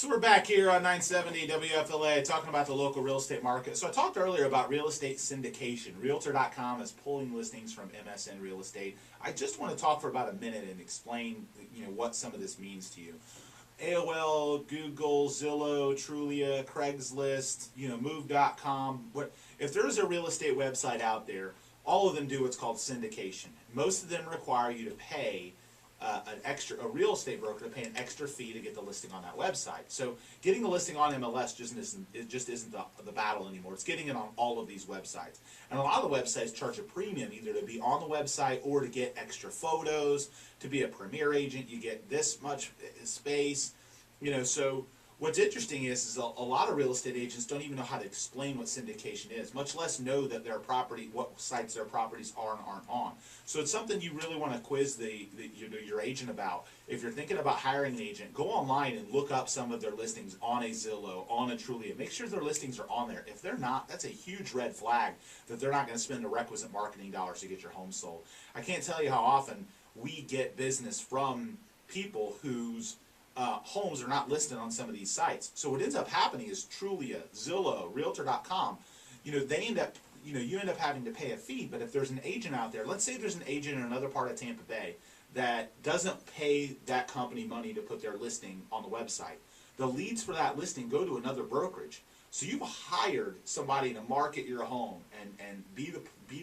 So we're back here on 970 WFLA talking about the local real estate market. So I talked earlier about real estate syndication. Realtor.com is pulling listings from MSN Real Estate. I just want to talk for about a minute and explain, what some of this means to you. AOL, Google, Zillow, Trulia, Craigslist, Move.com. If there is a real estate website out there, all of them do what's called syndication. Most of them require you to pay a real estate broker to pay an extra fee to get the listing on that website. So getting the listing on MLS just isn't the battle anymore. It's getting it on all of these websites. And a lot of the websites charge a premium either to be on the website or to get extra photos. To be a premier agent, you get this much space. So what's interesting is a lot of real estate agents don't even know how to explain what syndication is, much less know that what sites their properties are and aren't on. So it's something you really want to quiz your agent about. If you're thinking about hiring an agent, go online and look up some of their listings on a Zillow, on a Trulia. Make sure their listings are on there. If they're not, that's a huge red flag that they're not going to spend the requisite marketing dollars to get your home sold. I can't tell you how often we get business from people whose homes are not listed on some of these sites. So what ends up happening is Trulia, Zillow, realtor.com, they end up, you end up having to pay a fee. But if there's an agent out there, let's say there's an agent in another part of Tampa Bay that doesn't pay that company money to put their listing on the website, the leads for that listing go to another brokerage. So you've hired somebody to market your home and be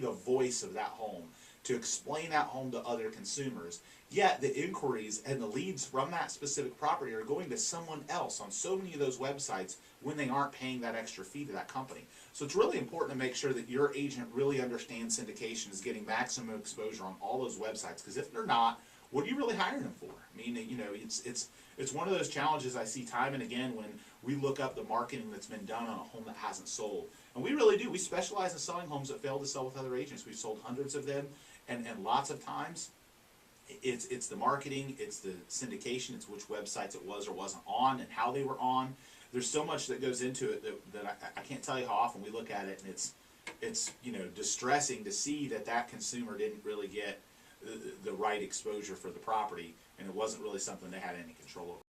the voice of that home, to explain that home to other consumers. Yet the inquiries and the leads from that specific property are going to someone else on so many of those websites when they aren't paying that extra fee to that company. So it's really important to make sure that your agent really understands syndication, is getting maximum exposure on all those websites. Because if they're not, what are you really hiring them for? I mean, it's one of those challenges I see time and again when we look up the marketing that's been done on a home that hasn't sold. And we really do. We specialize in selling homes that fail to sell with other agents. We've sold hundreds of them, and lots of times it's the marketing, it's the syndication, it's which websites it was or wasn't on and how they were on. There's so much that goes into it that I can't tell you how often we look at it, and it's distressing to see that consumer didn't really get the right exposure for the property, and it wasn't really something they had any control over.